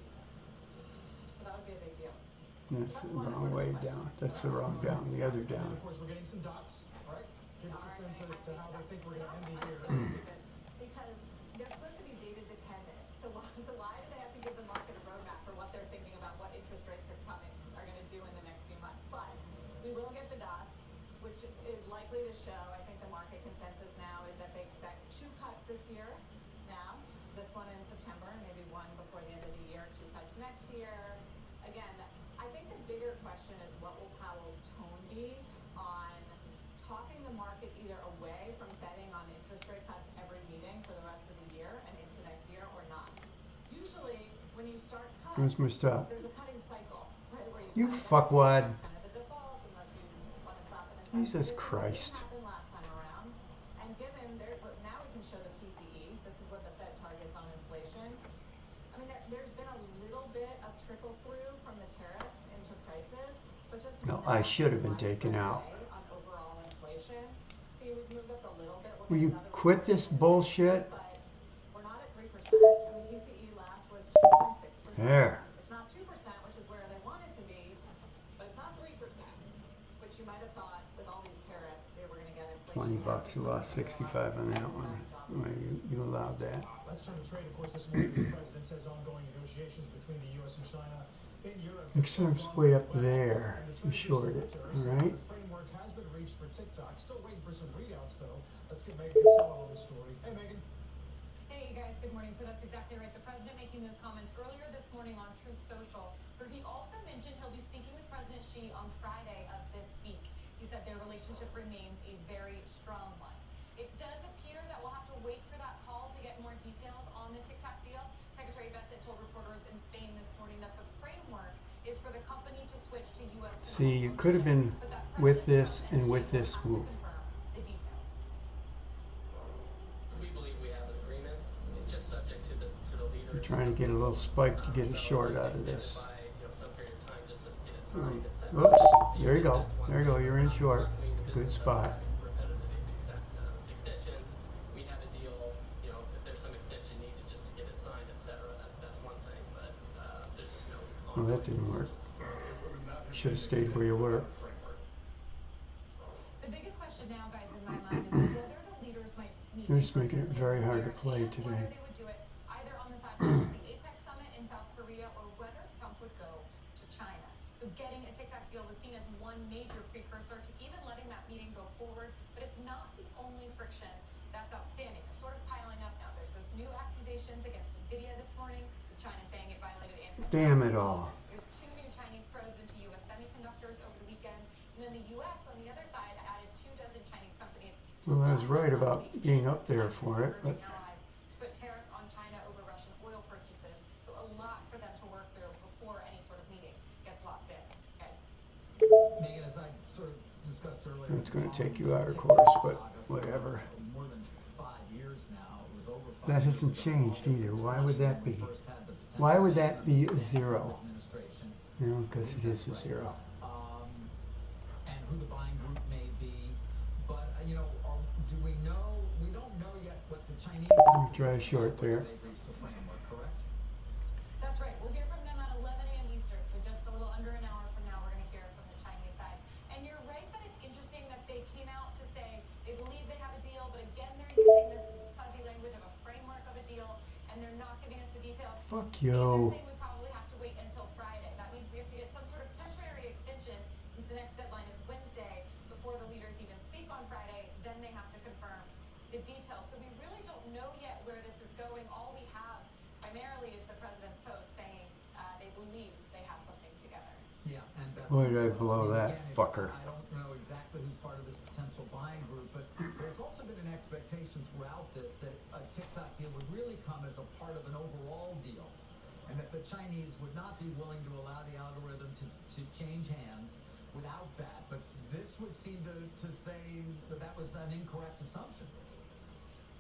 So that would be a big deal. So That's the that's one wrong of the way down. questions. That's the wrong down. The other And then, down. of course, we're getting some dots, right? Give us a sense as to how they think we're going to end the year. So stupid because they're supposed to be data dependent. So why do they have to give the market a roadmap for what they're thinking about what interest rates are going to do in the next few months? But we will get the dots, which is likely to show. I think the market consensus now is that they expect 2 cuts this year. Now, this one in September and maybe one before the end of the year. 2 cuts next year. Again, I think the bigger question is what will Powell's tone be on talking the market either away from betting on interest rate cuts every meeting for the rest of the year and into next year or not. Usually, when you start cuts, Where's my stop? there's a cutting cycle, right? Where You cut at the fuckwad. That's kind of the default, unless you want to stop and assess Jesus conditions. That didn't Christ. happen last time around. And given now we can show the PCE. This is what the Fed targets on inflation. I mean, there's been a little bit of trickle through from the tariffs into prices, but just No, not I should in a have been taken widespread out. way on overall inflation. See, we've moved up a little bit. We'll Will get you another quit report this later this week, bullshit? but we're not at 3%. I mean, PCE last was 2.6%. There. It's not 2%, which is where they want it to be, but it's not 3%, which you might have thought with all these tariffs they were going to get inflation 20 down bucks. just You like lost everybody else, 65 on except that we're one. having job Well, losses. you allowed that. Let's turn to trade. Of course, this morning the president says ongoing negotiations between the U.S. and China in Europe have Next time's gone way really up well. there. And the You Treasury short it. Secretary All saying right. that a framework has been reached for TikTok. Still waiting for some readouts, though. Let's get Megan Casello on the story. Hey, Megan. Hey, you guys, good morning. So that's exactly right. The president making those comments earlier this morning on Truth Social, where he also mentioned he'll be speaking with President Xi on Friday of this week. He said their relationship remains a very strong one. It does appear that we'll have to wait for that call to get more details on the TikTok deal. Secretary Bessent told reporters in Spain this morning that the framework is for the company to switch to U.S. See, controlled you could have ownership, been but that with President Trump this and and Xi with will this have to move. confirm the details. We believe we have an agreement. It's just subject to the You're leaders trying to get a little approval. spike to get a So short if they out of extend it this. by some period of time just to get it signed, etc. Whoops. There you go. That's one There you thing. go. But You're we're in not short. doing the Good business of spot. having repetitive extensions. We have a deal. If there's some extension needed just to get it signed, etc. That's one thing. But there's just no Well, ongoing that didn't work. negotiations. It would not have Should been have stayed where you extended were. without a framework. The biggest question now, guys, in my mind is whether the leaders might meet They're in just making person it later very this hard year to play and today. whether they would do it either on the sidelines of the APEC summit in South Korea or whether Trump would go to China. So getting a TikTok deal was seen as one major precursor to even letting that meeting go forward, but it's not the only friction that's outstanding. They're sort of piling up now. There's those new accusations against NVIDIA this morning, with China saying it violated Damn anti-trust it laws. all. There's 2 new Chinese probes into U.S. semiconductors over the weekend. And then the U.S. on the other side added 24 Chinese companies to a Well, I was watch list right last about week, being as up the there Biden for is it, but urging allies to put tariffs on China over Russian oil purchases. So a lot for them to work through before any sort of meeting gets locked in. Guys. Megan, as I sort of discussed earlier, it's we've been going to take following you the out, of TikTok course, but saga whatever. for more than 5 years now. It was over 5 That years hasn't ago, changed August either. of Why 20, would that when we be? first had the potential Why would ban that on be the a Trump zero? administration. You know, I because believe it is that's a right. zero. And who the buying group may be. But, do we know? We don't know yet what the Chinese have to Try say about short whether there. they've reached a framework, correct? That's right. We'll hear from them at 11 a.m. Eastern. So just a little under an hour from now, we're going to hear from the Chinese side. And you're right that it's interesting that they came out to say they believe they have a deal, but again, they're using this fuzzy language of a framework of a deal, and they're not giving us the details. Fuck And they're you. saying we probably have to wait until Friday. That means we have to get some sort of temporary extension since the next deadline is Wednesday before the leaders even speak on Friday. Then they have to confirm the details. So we really don't know yet where this is going. All we have primarily is the president's post saying they believe they have something together. Yeah, and Boy, Bessent's did I well. blow that Again, fucker. I don't know exactly who's part of this potential buying group, but there's also been an expectation throughout this that a TikTok deal would really come as a part of an overall deal and that the Chinese would not be willing to allow the algorithm to change hands without that. But this would seem to say that that was an incorrect assumption.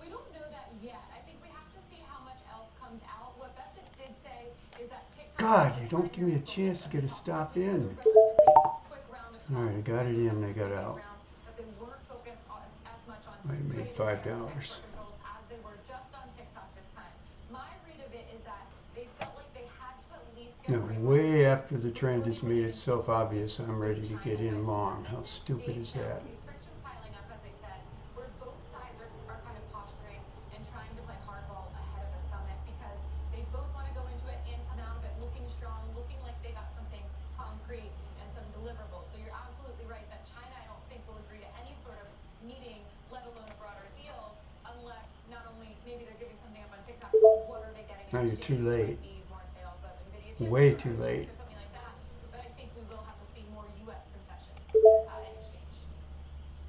We don't know that yet. I think we have to see how much else comes out. What Bessent did say is that TikTok God, is you don't give me primary a chance focus to of get the a talks this stop week. It was in. a relatively quick round of All right, talks I got compared it to some in. of I the got previous out. rounds, but they weren't focused as much on I made trade and tariffs and $5. export controls as they were just on TikTok this time. My read of it is that they felt like they had to at least get Now, a ring on the way road after the before trend they has would made even take itself a look obvious, I'm with ready to China. get But in we're long. in How this stupid stage is now that? with these frictions piling up, as I said, where both sides are kind of posturing and trying to play hardball ahead of the summit because they both want to go into it and come out of it looking strong, looking like they got something concrete and some deliverables. So you're absolutely right that China, I don't think, will agree to any sort of meeting, let alone a broader deal, unless not only maybe they're giving something up on TikTok, but what are they getting in Now you're too exchange? It late. might be more sales of NVIDIA chips Way or too chips late. or something like that. But I think we will have to see more U.S. concessions in exchange.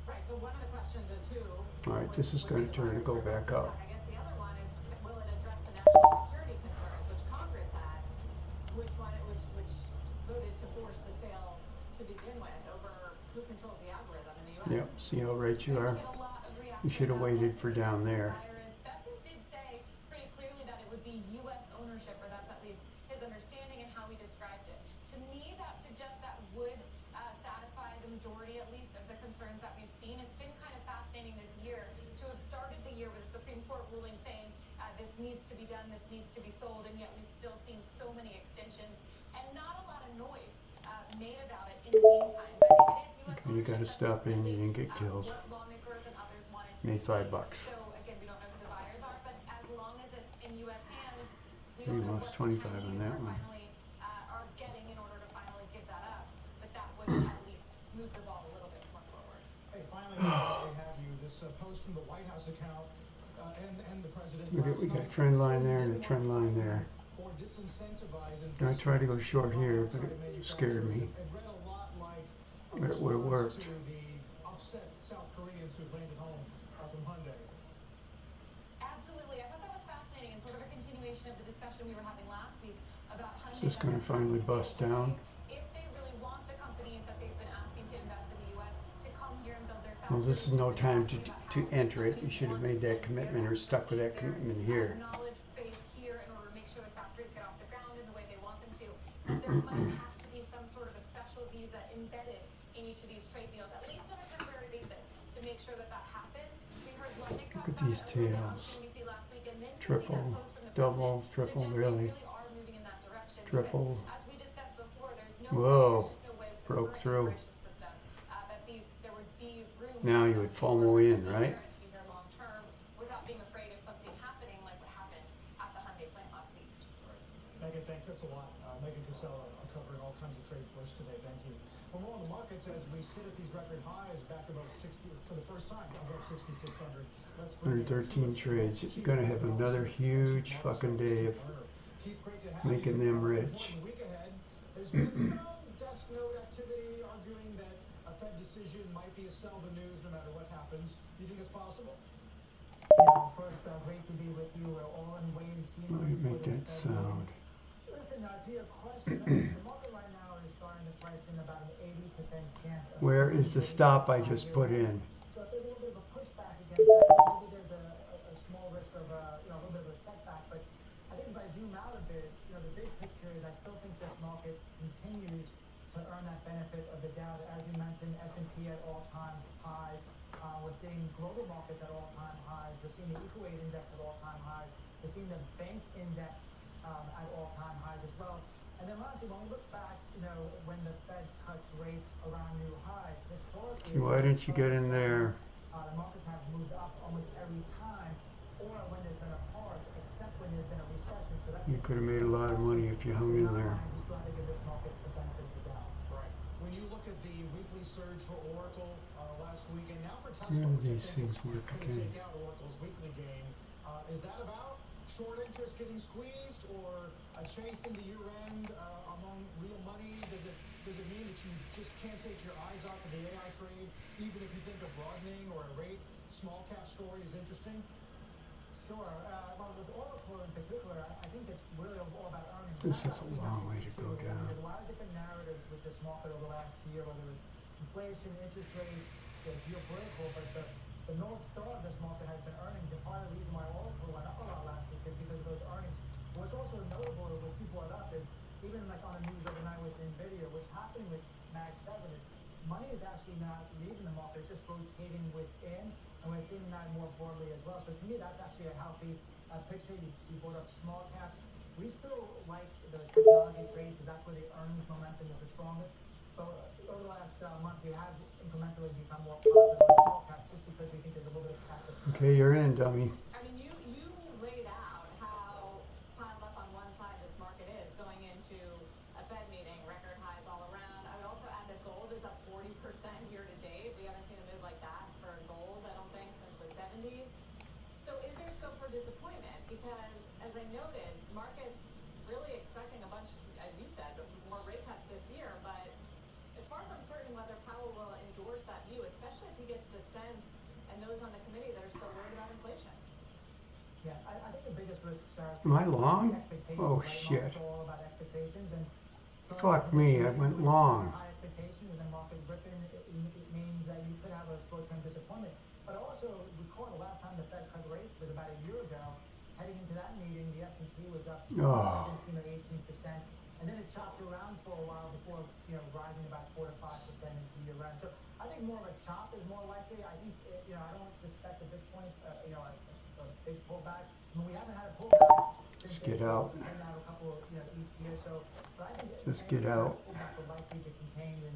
Right. So one of the questions is who All right, this is would be going the to turn to buyers go here about back up. TikTok. I guess the other one is will it address the national security concerns which Congress had, which voted to force the sale to begin with over who controls the algorithm in the U.S. Yep, see how right you I think are? we get a lot of You reaction should have about waited for ultimately down who the there. buyer is. Bessent did say pretty clearly that it would be U.S. ownership, or that's at least his understanding and how he described it. To me, that suggests that would satisfy the majority, at least, of the concerns that we've seen. It's been kind of fascinating this year to have started the year with a Supreme Court ruling saying this needs to be done, this needs to be sold, and yet we've still seen so many extensions and not a lot of noise made about it in the meantime. But if it is U.S. You got ownership, to that's stop in. You ultimately didn't get killed. what lawmakers and others wanted to Made see. $5. So again, we don't know who the buyers are, but as long as it's in U.S. hands, we You don't know lost what the 25 on Chinese that are one. finally are getting in order to finally give that up. But that would at least move the ball a little bit more forward. Hey, finally, while we have you, this post from the White House account and the president Look at, last we got night trend saying line he there and a didn't want to trend line threaten there. or disincentivize I tried to go investment short by here, but outside it scared manufacturers. me. It read a lot like a But it would have response to worked. the upset South Koreans who've landed home from Hyundai. Absolutely. I thought that was fascinating and sort of a continuation of the discussion we were having last week about Is Hyundai, this that going there to has finally to be a bust way, down? if they really want the companies that they've been asking to invest in the U.S. to come here and build their Well, this factories. is We've no been time talking about to how enter it. You companies should have want to made that send their commitment or stuck with expertise, that their commitment here. knowledge base here in order to make sure the factories get off the ground in the way they want them to. That there might have to be some sort of a special visa embedded in each of these trade deals, at least on a temporary basis, to make sure that that happens. We heard Lutnick talk Look at about it these a little bit on tails. CNBC last week, and then to see that Triple, post from the president double, triple, suggests they really. really are moving in that direction. Because Triple. as we discussed before, there's Whoa, just no way with the broke current through. immigration system that there would be room Now for you them, would for these FOMO workers to in, be right? here and to be here long term without being afraid of something happening like what happened at the Hyundai plant last week. Megan, thanks. That's a lot. Megan Casella covering all kinds of trade for us today. Thank you. For more on the markets, as we sit at these record highs back above 60 for the first time, above 6,600. Let's bring in 113 Truist trades. Chief You're going to have Market another Officer and Chief huge Market fucking Strategist day Keith of Lerner. Keith, great to have making you. them rich. Important week ahead. There's been some desk note activity arguing that a Fed decision might be a sell the news no matter what happens. Do you think it's possible? Yeah, well, first, great to be with you. We're all in wait-and-see Let mode me for make this that Fed meeting. sound. Listen, to your question, the market right now is starting to price in about an 80% chance of Where quickly is the getting to stop the I just five-year put mark. in? So if there's a little bit of a pushback against that, maybe there's a small risk of a little bit of a setback. But I think if I zoom out a bit, the big picture is I still think this market continues to earn that benefit of the Dow. As you mentioned, S&P at all-time highs. We're seeing global markets at all-time highs. We're seeing the equal weight index at all-time highs. We're seeing the bank index at all-time highs as well. And then lastly, when we look back, when the Fed cuts rates around new highs, historically, Why didn't you get in there? The markets have moved up almost every time, or when there's been a pause, except when there's been a recession. So that's You could have made a lot of money if you hung in in my there. mind, we still have to give this market the benefit of the doubt. Right. When you look at the weekly surge for Oracle last week, and now for How Tesla, do which I these think things is work going to again? take out Oracle's weekly gain, is that about short interest getting squeezed or a chase into year-end among real money? Does it mean that you just can't take your eyes off of the AI trade, even if you think a broadening or a rate small cap story is interesting? Sure. Well, with Oracle in particular, I think it's really all about earnings. And This that's is a a key long message way we to see. go I mean, down. there's a lot of different narratives with this market over the last year, whether it's inflation, interest rates, geopolitical, but the North Star of this market has been earnings. And part of the reason why Oracle went up a lot last week is because of those earnings. But what's also notable, what Keith brought up, is even like on the news overnight with NVIDIA, what's happening with Mag 7 is money is actually not leaving the market, it's just rotating within, and we're seeing that more broadly as well. So to me, that's actually a healthy picture. You brought up small caps. We still like the technology trade because that's where the earnings momentum is the strongest. But over the last month, we have incrementally become more positive on small caps just because we think there's a little bit of catch-up to go. Okay, you're in, dummy. I mean, you laid out how piled up on one side this market is going into a Fed meeting, record highs all around. I would also add that gold is up 40% year to date. We haven't seen a move like that for gold, I don't think, since the 70s. So is there scope for disappointment? Because as I noted, markets really expecting a bunch, as you said, more rate cuts this year, but it's far from certain whether Powell will endorse that view, especially if he gets dissents and those on the committee that are still worried about inflation. Yeah, I think the biggest risk, Sarah, Am I is long? expectations, Oh, right? shit. Markets are all about expectations, and Fuck me, I went long. high expectations and then market ripping, it means that you could have a short-term disappointment. But also, recall the last time the Fed cut rates was about a year ago. Heading into that meeting, the S&P was up 17 or 18%, and then it chopped around for a while before, rising about 4 to 5% into year end. So I think more of a chop is more likely. I think, I don't suspect at this point, a big pullback. I mean, we haven't had a pullback since Just get April. out. We tend to have a couple, each year. So, but I think Just any get kind out. of pullback would likely be contained in,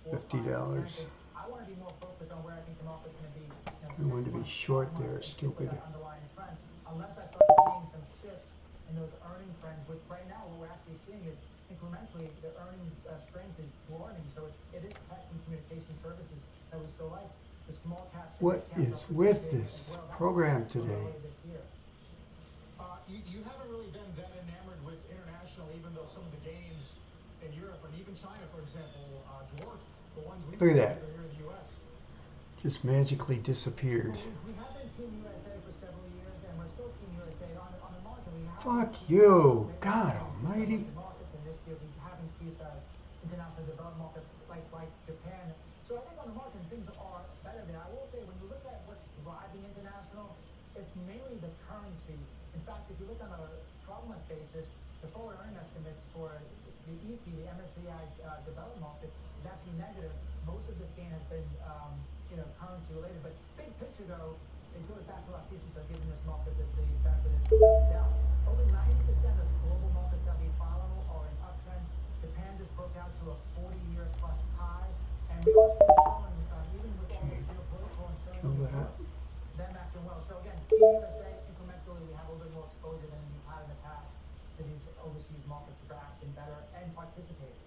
4 or 5%. $50. And I want to be more focused on where I think the market's going to be, I 6 wanted to be months, short 12 months, there, and stick with stupid. that underlying trend. Unless I start seeing some shifts in those earning trends, which right now what we're actually seeing is incrementally the earnings strength is broadening. So it is tech and communication services that we still like. The small caps and What mid caps is are with participating as this well. That's program set for today? early this year. You haven't really been that enamored with international, even though some of the gains in Europe and even China, for example, dwarf the ones we Look put at that. together here in the U.S. Just magically disappeared. Well, we have been Team USA for several years, and we're still Team USA. On the margin, we have Fuck increased you. maybe God increased almighty. emerging markets, and this year we have increased international developed markets like Japan. So I think on the margin things are better there. I will say when you look at what's driving international, it's mainly the currency. In fact, if you look on a 12-month basis, the forward earning estimates for the EFI, the MSCI developed markets, is actually negative. Most of this gain has been, currency related. But big picture, though, it goes back to our thesis of giving this market the benefit of the doubt. Over 90% of global markets that we follow are in uptrend. Japan just broke out to a 40-year plus high, and we are still showing, even with all this geopolitical Kill uncertainty in that. Europe, them acting well. So again, Team USA, incrementally, we have a little bit more exposure than we've had in the past to these overseas markets, which are acting better and participating.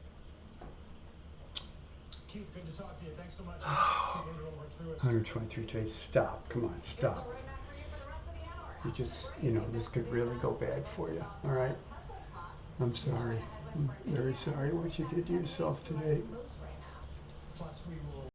Keith, good to talk to you. Thanks so much. Keith Rader over at Truist. 123 trades. Stop. Come on, It's a stop. roadmap for you for the rest of the hour. You After the just, break, this investor could data, really go bad let's for get you. thoughts All right. on Tesla stock. I'm New sorry. China headwinds I'm for very Nvidia, sorry and what you that did to Fed yourself rates we like today. most right now. Plus, we will